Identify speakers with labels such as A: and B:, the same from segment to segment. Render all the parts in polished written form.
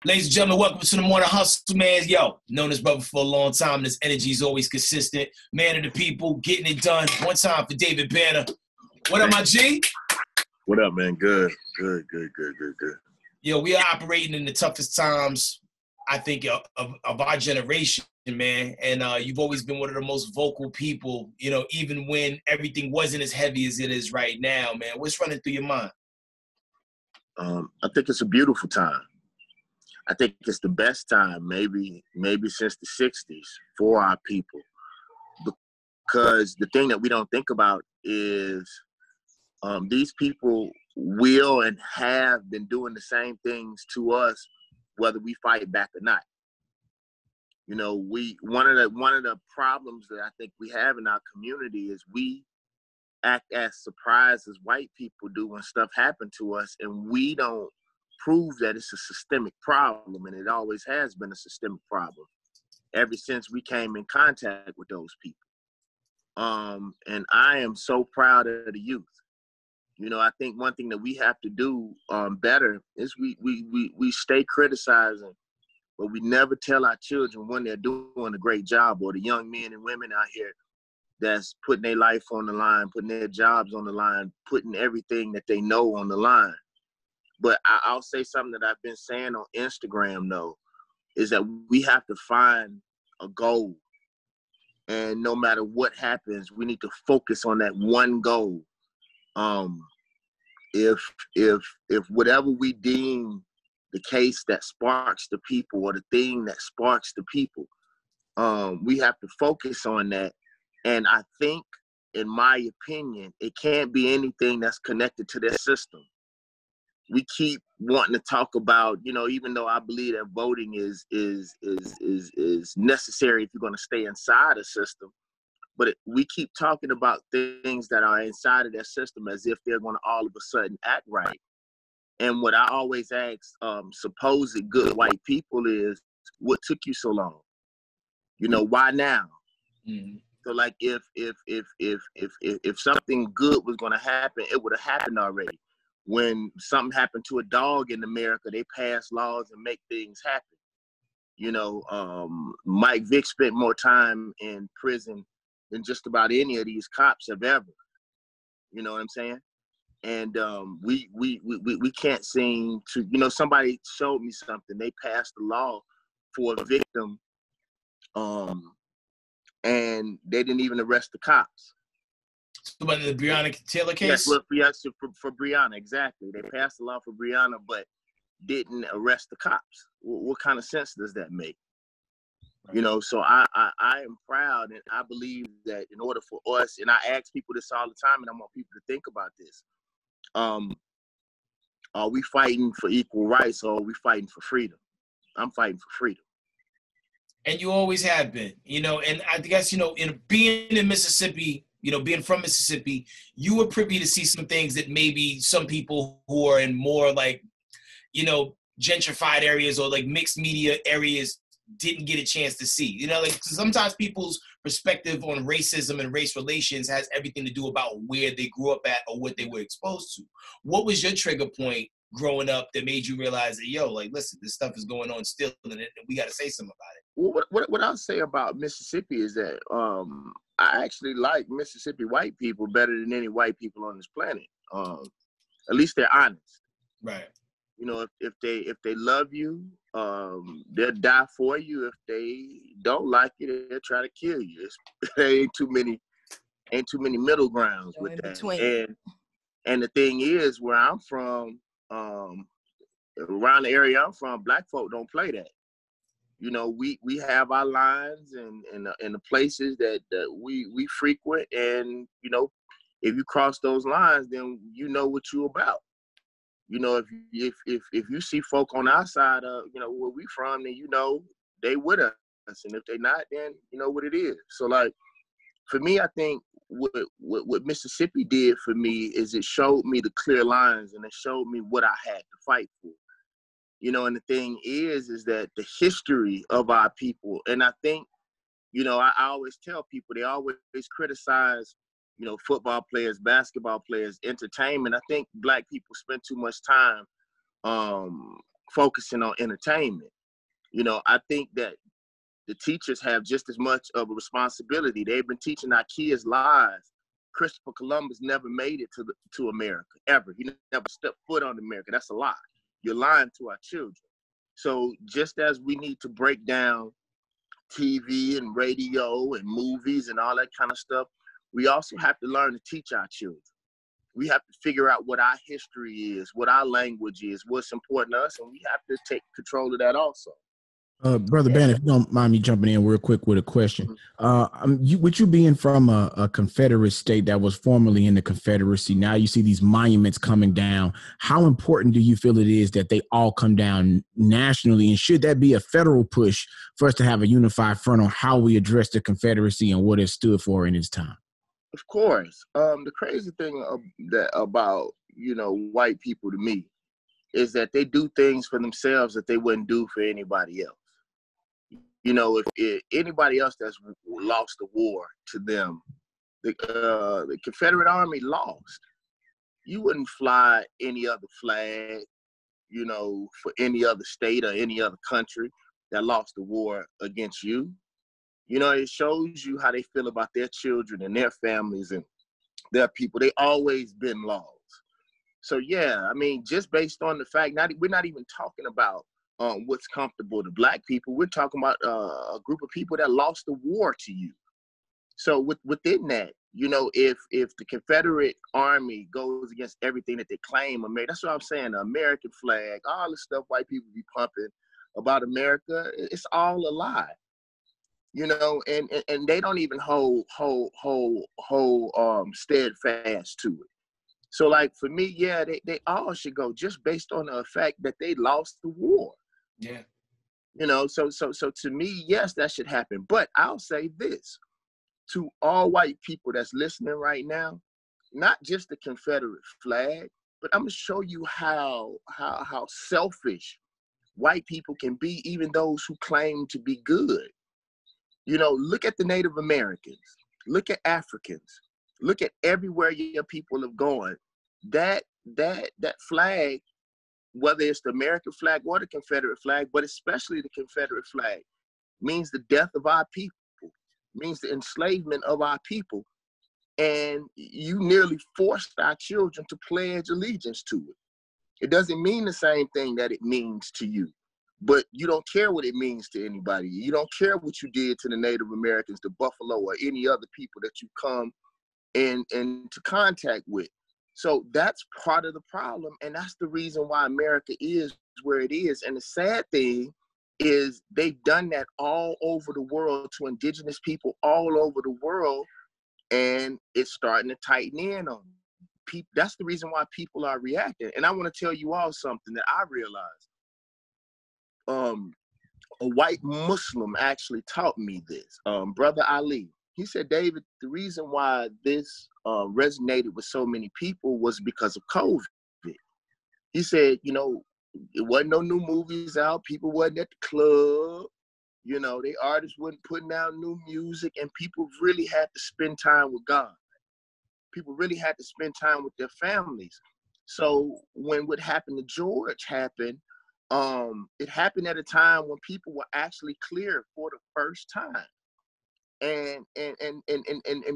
A: Ladies and gentlemen, welcome to the Morning Hustle, man. Yo, known this brother for a long time. This energy is always consistent. Man of the people, getting it done. One time for David Banner. What up, my G?
B: What up, man? Good.
A: Yo, we are operating in the toughest times, I think, of our generation, man. And you've always been one of the most vocal people, you know, even when everything wasn't as heavy as it is right now, man. What's running through your mind?
B: I think it's a beautiful time. I think it's the best time, maybe since the 60s for our people. Because the thing that we don't think about is these people will and have been doing the same things to us, whether we fight back or not. You know, one of the problems that I think we have in our community is we act as surprised as white people do when stuff happens to us, and we don't prove that it's a systemic problem, and it always has been a systemic problem ever since we came in contact with those people. And I am so proud of the youth. You know, I think one thing that we have to do better is we stay criticizing, but we never tell our children when they're doing a great job, or the young men and women out here that's putting their life on the line, putting their jobs on the line, putting everything that they know on the line. But I'll say something that I've been saying on Instagram, though, is that we have to find a goal. And no matter what happens, we need to focus on that one goal. If whatever we deem the case that sparks the people, or the thing that sparks the people, we have to focus on that. And I think, in my opinion, it can't be anything that's connected to their system. We keep wanting to talk about, you know, even though I believe that voting is necessary if you're going to stay inside a system, but we keep talking about things that are inside of that system as if they're going to all of a sudden act right. And what I always ask supposed good white people is, what took you so long? You know, why now? Mm-hmm. So, like, if something good was going to happen, it would have happened already. When something happened to a dog in America, they pass laws and make things happen. You know, Mike Vick spent more time in prison than just about any of these cops have ever. You know what I'm saying? And we can't seem to, you know, somebody showed me something. They passed a law for a victim, and they didn't even arrest the cops.
A: About the Breonna Taylor case?
B: Yes, for Breonna, exactly. They passed a law for Breonna, but didn't arrest the cops. What kind of sense does that make? You know, so I am proud, and I believe that in order for us, and I ask people this all the time, and I want people to think about this, are we fighting for equal rights, or are we fighting for freedom? I'm fighting for freedom.
A: And you always have been, you know, and I guess, you know, in being in Mississippi, you know, being from Mississippi, you were privy to see some things that maybe some people who are in more like, you know, gentrified areas or like mixed media areas didn't get a chance to see. You know, like sometimes people's perspective on racism and race relations has everything to do about where they grew up at or what they were exposed to. What was your trigger point growing up that made you realize that, yo, like, listen, this stuff is going on still, and we got to say something about it?
B: Well, what I'll say about Mississippi is that I actually like Mississippi white people better than any white people on this planet. At least they're honest. Right. You know, if they love you, they'll die for you. If they don't like you, they'll try to kill you. There ain't too many middle grounds with that. Between. And the thing is, where I'm from, around the area I'm from, black folk don't play that. You know, we have our lines and the places that we frequent, and you know, if you cross those lines, then you know what you about. You know, if you see folk on our side of, you know, where we from, then you know they with us, and if they not, then you know what it is. So, like, for me, I think what Mississippi did for me is it showed me the clear lines, and it showed me what I had to fight for. You know, and the thing is that the history of our people, and I think, you know, I always tell people, they always criticize, you know, football players, basketball players, entertainment. I think black people spend too much time focusing on entertainment. You know, I think that the teachers have just as much of a responsibility. They've been teaching our kids lies. Christopher Columbus never made it to America, ever. He never stepped foot on America. That's a lie. You're lying to our children. So just as we need to break down TV and radio and movies and all that kind of stuff, we also have to learn to teach our children. We have to figure out what our history is, what our language is, what's important to us, and we have to take control of that also.
C: Brother Ben, if you don't mind me jumping in real quick with a question. With you being from a Confederate state that was formerly in the Confederacy, now you see these monuments coming down. How important do you feel it is that they all come down nationally? And should that be a federal push for us to have a unified front on how we address the Confederacy and what it stood for in its time?
B: Of course. The crazy thing about, you know, white people to me is that they do things for themselves that they wouldn't do for anybody else. You know, if anybody else that's lost the war to them, the Confederate Army lost. You wouldn't fly any other flag, you know, for any other state or any other country that lost the war against you. You know, it shows you how they feel about their children and their families and their people. They always been lost. So, yeah, I mean, just based on the fact, we're not even talking about what's comfortable to Black people. We're talking about a group of people that lost the war to you. So within that, you know, if the Confederate Army goes against everything that they claim, that's what I'm saying, the American flag, all the stuff white people be pumping about America, it's all a lie. You know, and they don't even hold steadfast to it. So, like, for me, yeah, they all should go just based on the fact that they lost the war.
A: Yeah.
B: You know, so to me, yes, that should happen. But I'll say this to all white people that's listening right now, not just the Confederate flag, but I'm gonna show you how selfish white people can be, even those who claim to be good. You know, look at the Native Americans, look at Africans, look at everywhere your people have gone. That flag, whether it's the American flag or the Confederate flag, but especially the Confederate flag, means the death of our people, means the enslavement of our people. And you nearly forced our children to pledge allegiance to it. It doesn't mean the same thing that it means to you, but you don't care what it means to anybody. You don't care what you did to the Native Americans, the Buffalo, or any other people that you come into contact with. So that's part of the problem, and that's the reason why America is where it is. And the sad thing is they've done that all over the world to indigenous people all over the world, and it's starting to tighten in on people. That's the reason why people are reacting. And I want to tell you all something that I realized. A white Muslim actually taught me this, Brother Ali. He said, David, the reason why this resonated with so many people was because of COVID. He said, you know, it wasn't no new movies out. People wasn't at the club. You know, the artists wasn't putting out new music, and people really had to spend time with God. People really had to spend time with their families. So when what happened to George happened, it happened at a time when people were actually clear for the first time. And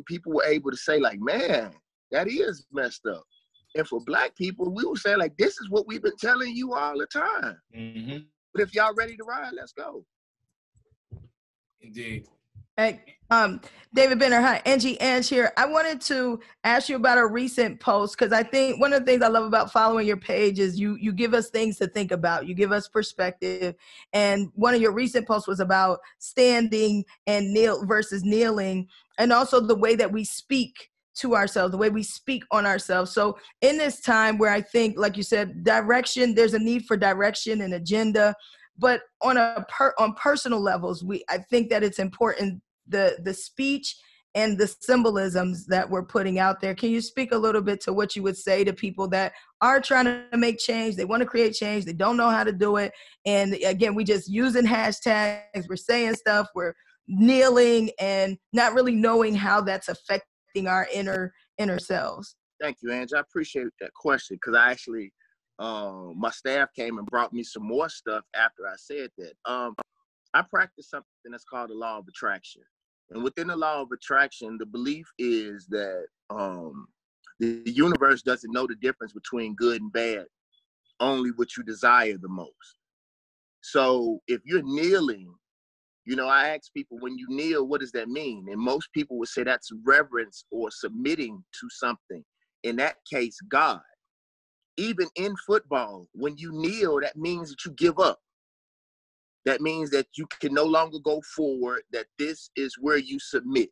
B: people were able to say, like, man, that is messed up. And for Black people, we would say, like, this is what we've been telling you all the time.
A: Mm-hmm.
B: But if y'all ready to ride, let's go.
A: Indeed.
D: Hey, David Benner, hi, Angie Ange here. I wanted to ask you about a recent post, because I think one of the things I love about following your page is you give us things to think about. You give us perspective. And one of your recent posts was about standing and kneel versus kneeling, and also the way that we speak to ourselves, the way we speak on ourselves. So in this time where I think, like you said, direction, there's a need for direction and agenda, but on personal levels, I think that it's important, the speech and the symbolisms that we're putting out there. Can you speak a little bit to what you would say to people that are trying to make change? They want to create change. They don't know how to do it. And again, we just using hashtags. We're saying stuff. We're kneeling and not really knowing how that's affecting our inner selves.
B: Thank you, Angie. I appreciate that question, because I actually my staff came and brought me some more stuff after I said that. I practice something that's called the law of attraction. And within the law of attraction, the belief is that the universe doesn't know the difference between good and bad, only what you desire the most. So if you're kneeling, you know, I ask people, when you kneel, what does that mean? And most people would say that's reverence or submitting to something. In that case, God. Even in football, when you kneel, that means that you give up. That means that you can no longer go forward, that this is where you submit.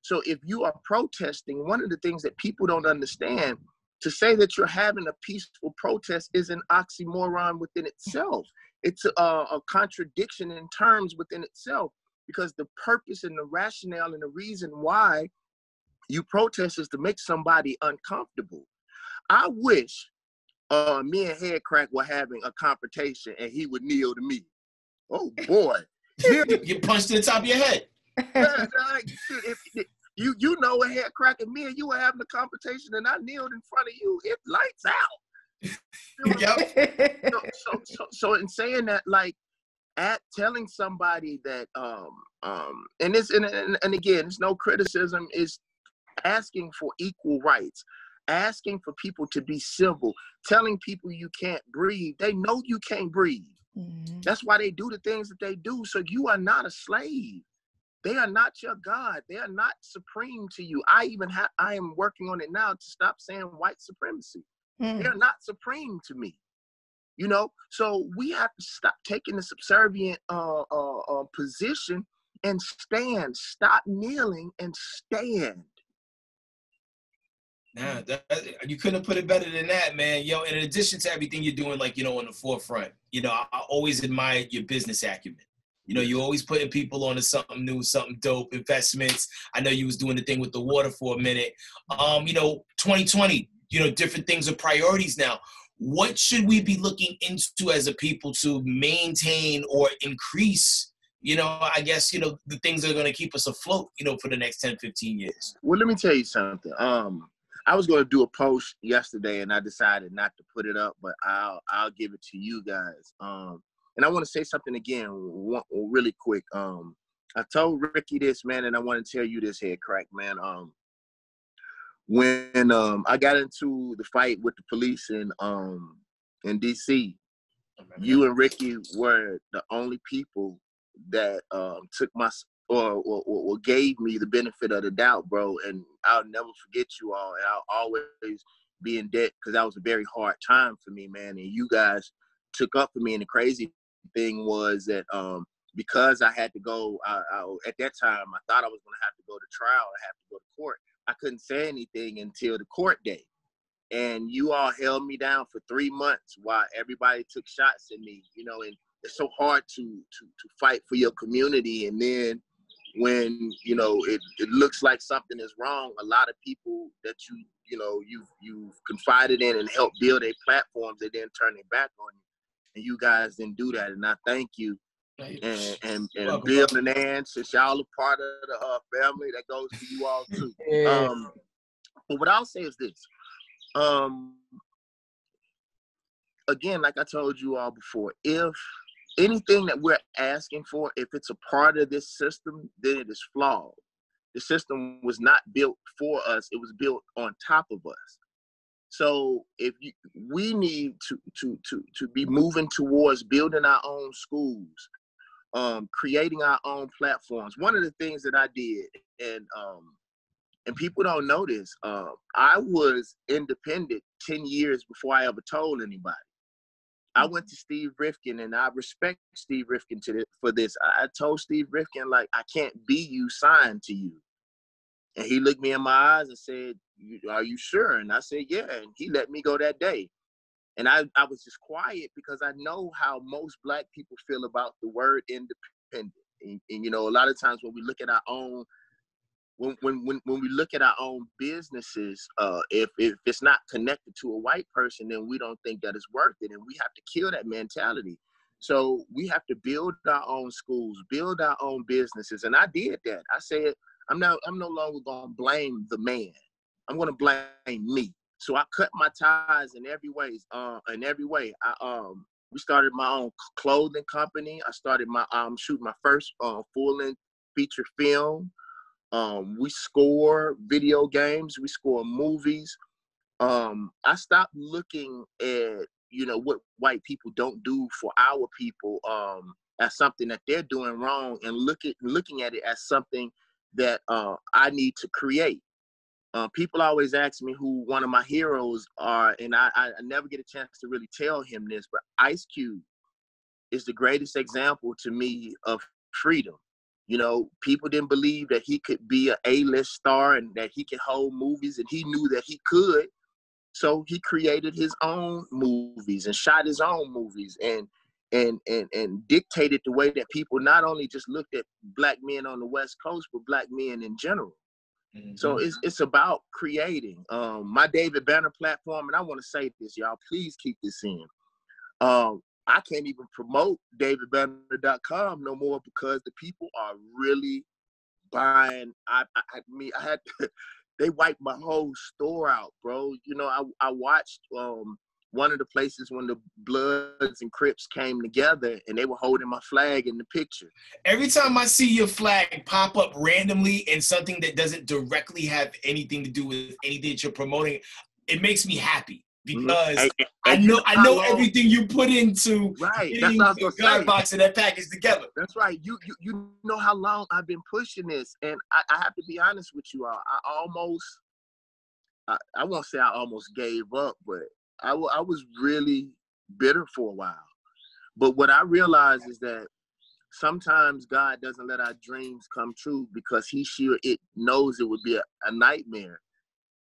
B: So if you are protesting, one of the things that people don't understand, to say that you're having a peaceful protest is an oxymoron within itself. It's a contradiction in terms within itself, because the purpose and the rationale and the reason why you protest is to make somebody uncomfortable. I wish me and Headcrack were having a confrontation and he would kneel to me. Oh boy.
A: You punched in the top of your head.
B: Yeah, like, if you know a Headcrack and me and you were having a confrontation and I kneeled in front of you, it lights out. You know? So in saying that, like, at telling somebody that and this and again, it's no criticism, is asking for equal rights, asking for people to be civil, telling people you can't breathe. They know you can't breathe. Mm-hmm. That's why they do the things that they do. So you are not a slave. They are not your God. They are not supreme to you. I am working on it now to stop saying white supremacy. Mm. They're not supreme to me. You know, so we have to stop taking the subservient position and stand. Stop kneeling and stand.
A: Nah, you couldn't have put it better than that, man. Yo, in addition to everything you're doing, like, you know, on the forefront, you know, I always admire your business acumen. You know, you're always putting people onto something new, something dope, investments. I know you was doing the thing with the water for a minute. You know, 2020, you know, different things are priorities now. What should we be looking into as a people to maintain or increase, you know, I guess, you know, the things that are going to keep us afloat, you know, for the next 10, 15 years?
B: Well, let me tell you something. I was going to do a post yesterday and I decided not to put it up, but I'll give it to you guys. And I want to say something again, really quick. I told Ricky this, man, and I want to tell you this, Headcrack, man. When I got into the fight with the police in DC, you and Ricky were the only people that took my or gave me the benefit of the doubt, bro. And I'll never forget you all. And I'll always be in debt, because that was a very hard time for me, man. And you guys took up for me. And the crazy thing was that because I had to go, at that time, I thought I was going to have to go to trial. I had to go to court. I couldn't say anything until the court day. And you all held me down for 3 months while everybody took shots at me, you know, and it's so hard to fight for your community. And then when, you know, it looks like something is wrong, a lot of people that you've confided in and helped build their platforms, they then turn their back on you. And you guys didn't do that. And I thank you. And Bill and Ann, since y'all are part of the family, that goes to you all too. Yeah. But what I'll say is this. Again, like I told you all before, if anything that we're asking for, if it's a part of this system, then it is flawed. The system was not built for us. It was built on top of us. So we need to be moving towards building our own schools, creating our own platforms. One of the things that I did, and people don't know this, I was independent 10 years before I ever told anybody. I went to Steve Rifkin, and I respect Steve Rifkin for this. I told Steve Rifkin, like, I can't be you, signed to you. And he looked me in my eyes and said, are you sure? And I said, yeah. And he let me go that day. And I was just quiet, because I know how most Black people feel about the word independent. And you know, a lot of times when we look at our own, when we look at our own businesses, if it's not connected to a white person, then we don't think that it's worth it. And we have to kill that mentality. So we have to build our own schools, build our own businesses. And I did that. I said, I'm no longer going to blame the man. I'm going to blame me. So I cut my ties in every way. We started my own clothing company. I started shooting my first full-length feature film. We score video games. We score movies. I stopped looking at, what white people don't do for our people as something that they're doing wrong, and looking at it as something that I need to create. People always ask me who one of my heroes are, and I never get a chance to really tell him this, but Ice Cube is the greatest example to me of freedom. People didn't believe that he could be an A-list star and that he could hold movies, and he knew that he could. So he created his own movies and shot his own movies and dictated the way that people not only just looked at Black men on the West Coast, but Black men in general. Mm-hmm. So it's about creating. My David Banner platform, and I want to say this, y'all, please keep this in. I can't even promote davidbanner.com no more because the people are really buying. I had they wiped my whole store out, bro. I watched one of the places when the Bloods and Crips came together and they were holding my flag in the picture.
A: Every time I see your flag pop up randomly in something that doesn't directly have anything to do with anything that you're promoting, it makes me happy because I know everything you put into getting the God box and that package together.
B: That's right. You know how long I've been pushing this, and I have to be honest with you all. I won't say I almost gave up, but I was really bitter for a while. But what I realized is that sometimes God doesn't let our dreams come true because it knows it would be a nightmare.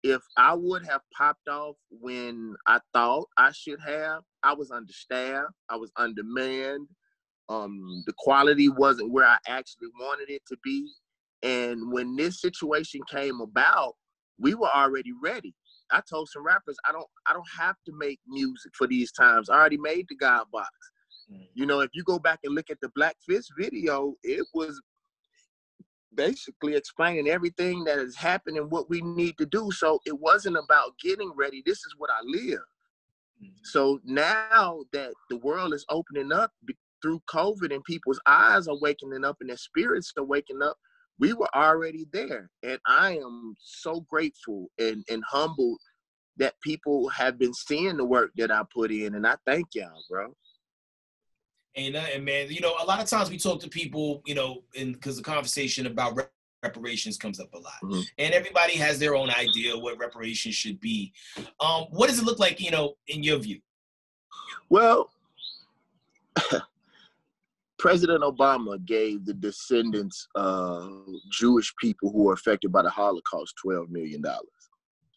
B: If I would have popped off when I thought I should have, I was understaffed, I was undermanned, the quality wasn't where I actually wanted it to be. And when this situation came about, we were already ready. I told some rappers, I don't have to make music for these times. I already made the God box. If you go back and look at the Black Fist video, it was basically explaining everything that has happened and what we need to do. So it wasn't about getting ready. This is what I live. So now that the world is opening up through COVID and people's eyes are waking up and their spirits are waking up, we were already there. And I am so grateful and humbled that people have been seeing the work that I put in. And I thank y'all, bro.
A: And man, a lot of times we talk to people, because the conversation about reparations comes up a lot. Mm-hmm. And everybody has their own idea of what reparations should be. What does it look like, in your view?
B: Well, President Obama gave the descendants of Jewish people who were affected by the Holocaust $12 million. A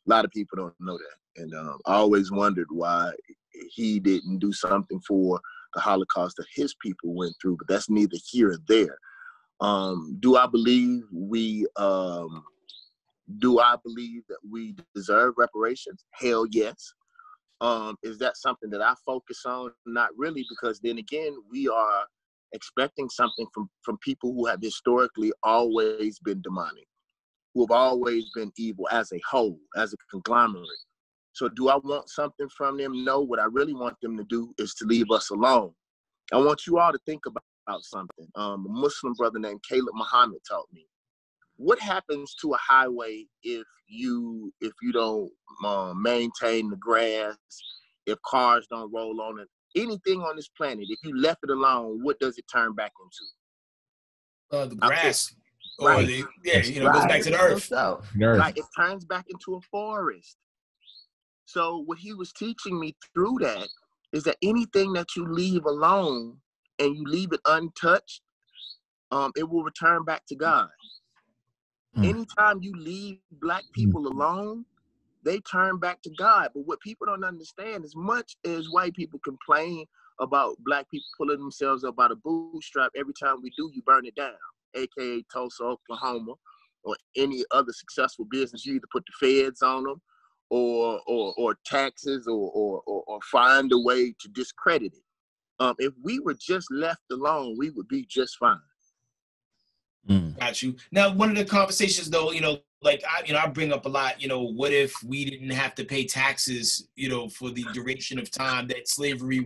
B: lot of people don't know that. And I always wondered why he didn't do something for the Holocaust that his people went through, but that's neither here or there. Do I believe that we deserve reparations? Hell yes. Is that something that I focus on? Not really, because then again, we are expecting something from people who have historically always been demonic, who have always been evil as a whole, as a conglomerate. So do I want something from them? No, what I really want them to do is to leave us alone. I want you all to think about something. A Muslim brother named Caleb Muhammad taught me. What happens to a highway if you don't maintain the grass, if cars don't roll on it? Anything on this planet, if you left it alone, what does it turn back
A: into? The grass.
B: Right.
A: Goes back to the earth.
B: Right, it turns back into a forest. So what he was teaching me through that is that anything that you leave alone and you leave it untouched, it will return back to God. Anytime you leave Black people alone, they turn back to God. But what people don't understand, as much as white people complain about Black people pulling themselves up by the bootstrap, every time we do, you burn it down, aka Tulsa, Oklahoma, or any other successful business. You either put the feds on them, or taxes, or find a way to discredit it. If we were just left alone, we would be just fine.
A: Got you. Now, one of the conversations, though, like I bring up a lot, what if we didn't have to pay taxes, for the duration of time that slavery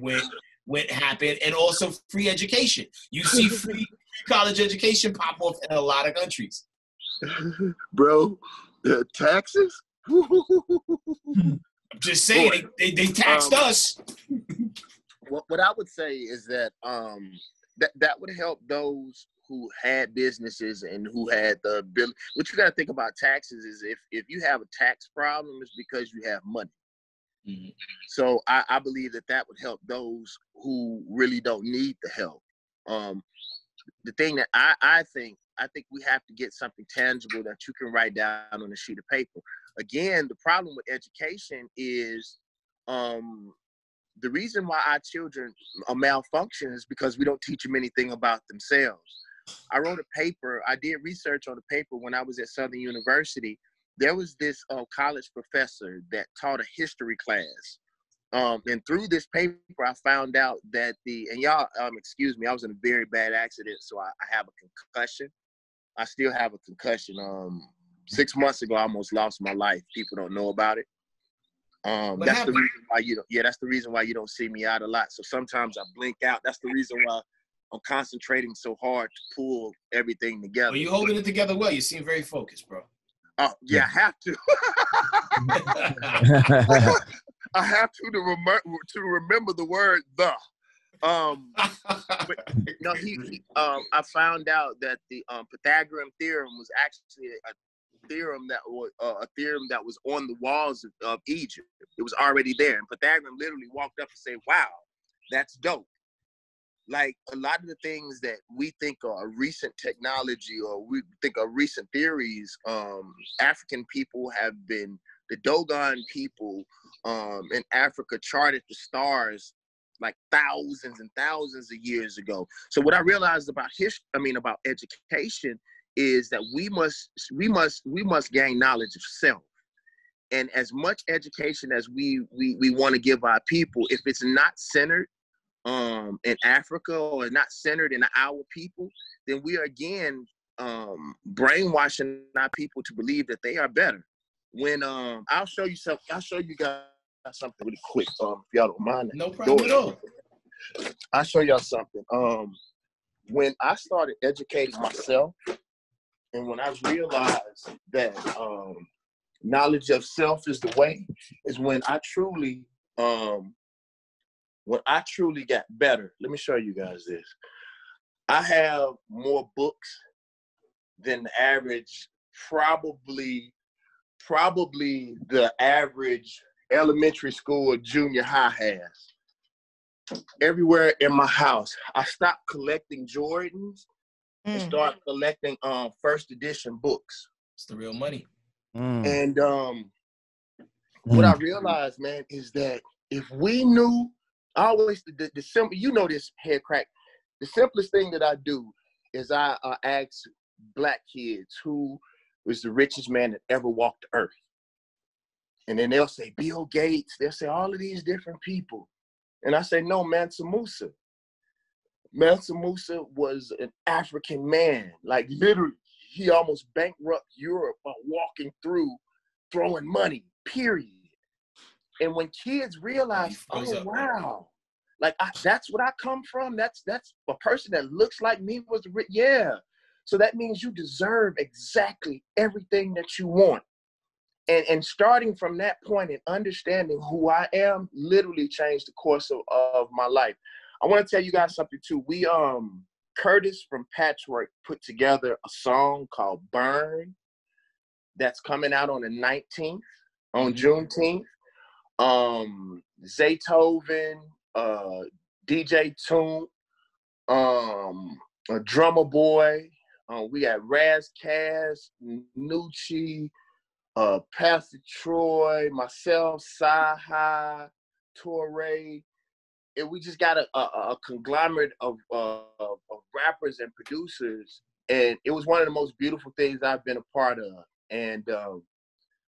A: happened, and also free education. You see free college education pop off in a lot of countries.
B: Bro, taxes?
A: I'm just saying, they taxed us.
B: What I would say is that that would help those who had businesses and who had the ability. What you got to think about taxes is if you have a tax problem, it's because you have money. Mm-hmm. So I believe that would help those who really don't need the help. The thing that I think we have to get something tangible that you can write down on a sheet of paper. Again, the problem with education is the reason why our children are malfunction is because we don't teach them anything about themselves. I wrote a paper. I did research on a paper when I was at Southern University. There was this college professor that taught a history class. And through this paper, I found out that and y'all, excuse me, I was in a very bad accident, so I have a concussion. I still have a concussion. 6 months ago, I almost lost my life. People don't know about it. That's the reason why that's the reason why you don't see me out a lot. So sometimes I blink out. That's the reason why I'm concentrating so hard to pull everything together.
A: Well, you're holding it together well. You seem very focused, bro.
B: Oh, yeah, I have to. I have to remember the word "the." But, I found out that the Pythagorean theorem was actually a theorem that was on the walls of Egypt. It was already there, and Pythagorean literally walked up and said, "Wow, that's dope." Like a lot of the things that we think are recent technology or we think are recent theories, African people the Dogon people in Africa charted the stars like thousands and thousands of years ago. So what I realized about about education is that we must gain knowledge of self. And as much education as we want to give our people, if it's not centered in Africa or not centered in our people, then we are again brainwashing our people to believe that they are better. When I'll show you guys something really quick, if y'all don't mind.
A: No problem at all.
B: I'll show y'all something. When I started educating myself, and when I realized that knowledge of self is the way, is when I truly got better. Let me show you guys this. I have more books than the average, probably the average elementary school or junior high has. Everywhere in my house. I stopped collecting Jordans and started collecting first edition books.
A: It's the real money.
B: And what I realized, man, is that if we knew, always the simple, this head crack, the simplest thing that I do is I ask Black kids who was the richest man that ever walked the earth. And then they'll say Bill Gates, they'll say all of these different people. And I say, no, Mansa Musa. Mansa Musa was an African man. Like literally, he almost bankrupted Europe by walking through, throwing money, period. And when kids realize, wow, like that's what I come from. That's a person that looks like me was rich. Yeah. So that means you deserve exactly everything that you want. And starting from that point and understanding who I am literally changed the course of my life. I want to tell you guys something too. We Curtis from Patchwork put together a song called Burn that's coming out on the 19th, on Juneteenth. Zaytoven, DJ Toon, Drummer Boy, we got Raz Kaz, Nucci, Pastor Troy, myself, Saha, Torre. And we just got a conglomerate of rappers and producers. And it was one of the most beautiful things I've been a part of. And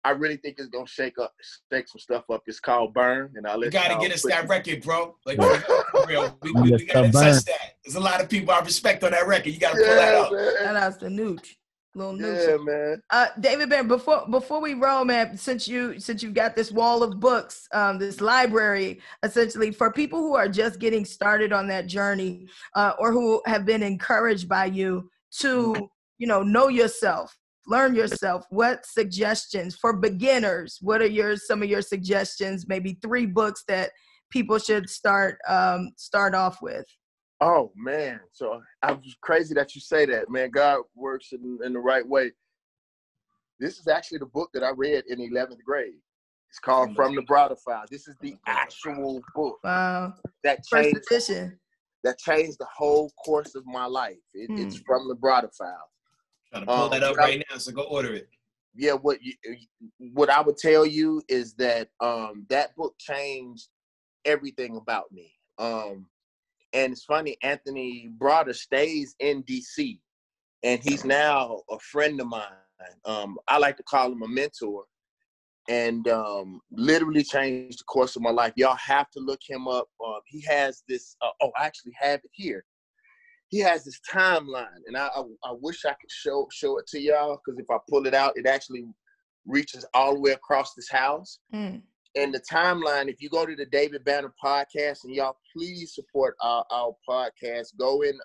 B: I really think it's gonna shake some stuff up. It's called Burn, and I'll let you
A: gotta get us that record, bro. Like, real, we gotta touch that. There's a lot of people I respect on that record. You gotta pull that up.
D: Shout out to Nooch. Little
B: Yeah,
D: Nooch.
B: man.
D: David Banner, before we roll, man, since you've got this wall of books, this library, essentially, for people who are just getting started on that journey, or who have been encouraged by you to, know yourself, learn yourself, what suggestions for beginners? What are some of your suggestions? Maybe 3 books that people should start off with.
B: Oh man, so I'm crazy that you say that, man. God works in the right way. This is actually the book that I read in 11th grade. It's called From the Browder Files. This is the actual book that changed the whole course of my life. It's From the Browder Files.
A: Trying to pull that up right now, so go order it.
B: Yeah, what I would tell you is that that book changed everything about me. And it's funny, Anthony Browder stays in D.C. and he's now a friend of mine. I like to call him a mentor, and literally changed the course of my life. Y'all have to look him up. He has this. I actually have it here. He has this timeline, and I wish I could show it to y'all, because if I pull it out, it actually reaches all the way across this house. And the timeline, if you go to the David Banner podcast, and y'all please support our podcast, go and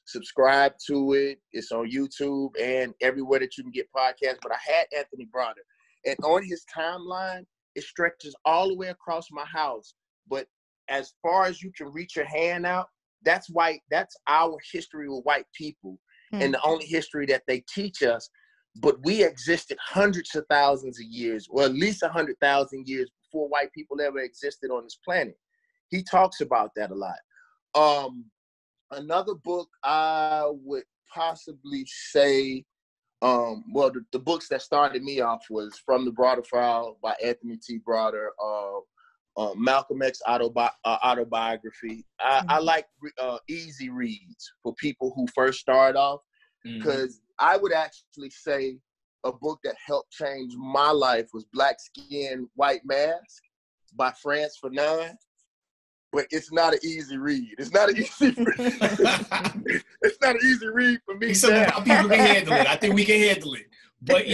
B: subscribe to it. It's on YouTube and everywhere that you can get podcasts. But I had Anthony Browder, and on his timeline, it stretches all the way across my house. But as far as you can reach your hand out, that's white. That's our history with white people, and the only history that they teach us. But we existed hundreds of thousands of years, or at least 100,000 years before white people ever existed on this planet. He talks about that a lot. Another book I would possibly say, the books that started me off was From the Browder File by Anthony T. Browder, Malcolm X autobiography. I like easy reads for people who first start off, because I would actually say a book that helped change my life was Black Skin, White Mask by Frantz Fanon. But it's not an easy read. It's not an easy read. It's not an easy read for me.
A: Some people can handle it. I think we can handle it. But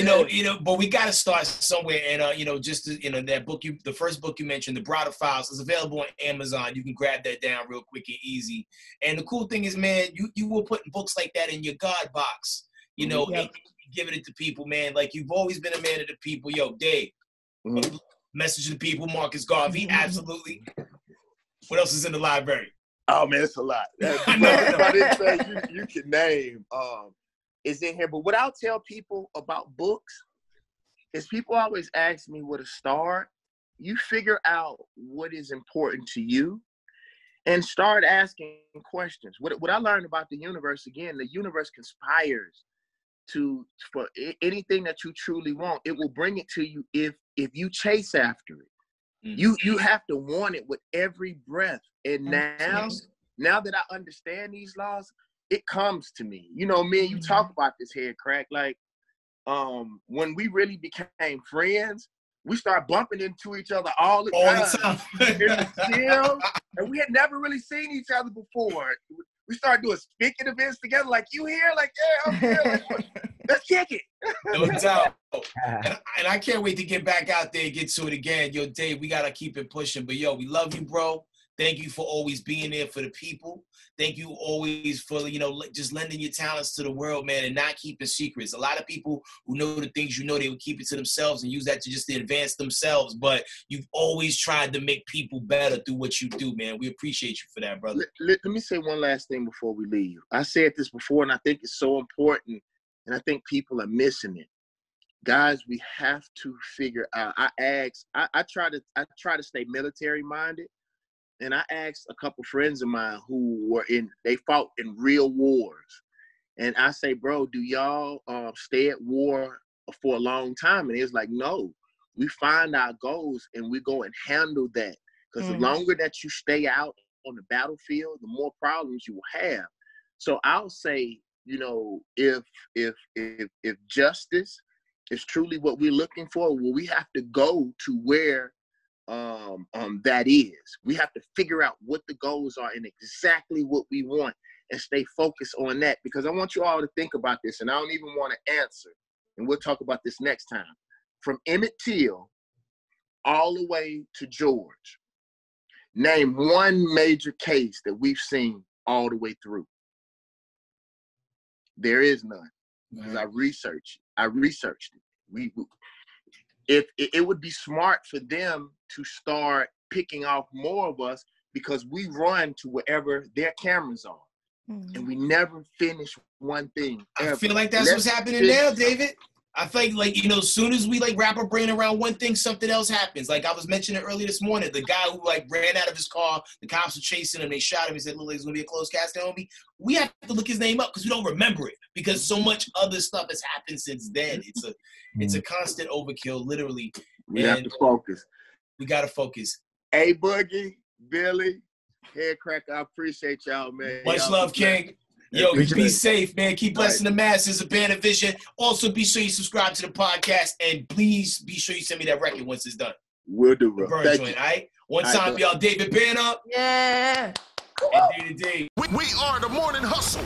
A: but we got to start somewhere. And that book, the first book you mentioned, The Browder Files, is available on Amazon. You can grab that down real quick and easy. And the cool thing is, man, you were putting books like that in your God box. And giving it to people, man. Like, you've always been a man of the people. Yo, Dave, message to the people, Marcus Garvey, absolutely. What else is in the library?
B: Oh man, it's a lot. You can name is in here. But what I'll tell people about books is, people always ask me where to start. You figure out what is important to you and start asking questions. What I learned about the universe, again, the universe conspires for anything that you truly want. It will bring it to you if you chase after it. You have to want it with every breath. And now that I understand these laws, it comes to me. Me and you talk about this here, Crack. Like, when we really became friends, we started bumping into each other all the time. In the gym, and we had never really seen each other before. We started doing speaking events together. Like, you here? Like, yeah, I'm here. Like, let's kick it.
A: No doubt. And I can't wait to get back out there and get to it again. Yo, Dave, we got to keep it pushing. But, yo, we love you, bro. Thank you for always being there for the people. Thank you always for, just lending your talents to the world, man, and not keeping secrets. A lot of people who know the things they would keep it to themselves and use that to just advance themselves. But you've always tried to make people better through what you do, man. We appreciate you for that, brother.
B: Let me say one last thing before we leave. I said this before, and I think it's so important, and I think people are missing it. Guys, we have to figure out. I try to stay military minded. And I asked a couple friends of mine who they fought in real wars. And I say, bro, do y'all stay at war for a long time? And it's like, no, we find our goals and we go and handle that. Because the longer that you stay out on the battlefield, the more problems you will have. So I'll say, if justice is truly what we're looking for, well, we have to go to where that is. We have to figure out what the goals are and exactly what we want. and stay focused on that, because I want you all to think about this, and I don't even want to answer, and we'll talk about this next time. From Emmett Till all the way to George, name one major case that we've seen all the way through. There is none, because I researched it. If it would be smart for them to start picking off more of us, because we run to wherever their cameras are, and we never finish one thing ever.
A: I feel like that's what's happening now, David. I feel like, you know, as soon as we like wrap our brain around one thing, something else happens. Like I was mentioning earlier this morning, the guy who like ran out of his car, the cops were chasing him, they shot him, he said, look, it's gonna be a closed casket, homie. We have to look his name up because we don't remember it, because so much other stuff has happened since then. It's a constant overkill, literally.
B: We have to focus.
A: We gotta focus.
B: Hey, Boogie, Billy, Headcracker, I appreciate y'all, man.
A: Much love, King. Yo, be safe, man. Keep blessing the masses of Banner Vision. Also, be sure you subscribe to the podcast, and please be sure you send me that record once it's done.
B: We'll do, bro.
A: Burn joint, all right? One time, y'all. David Banner.
D: Yeah.
A: And day to day.
E: We are the Morning Hustle.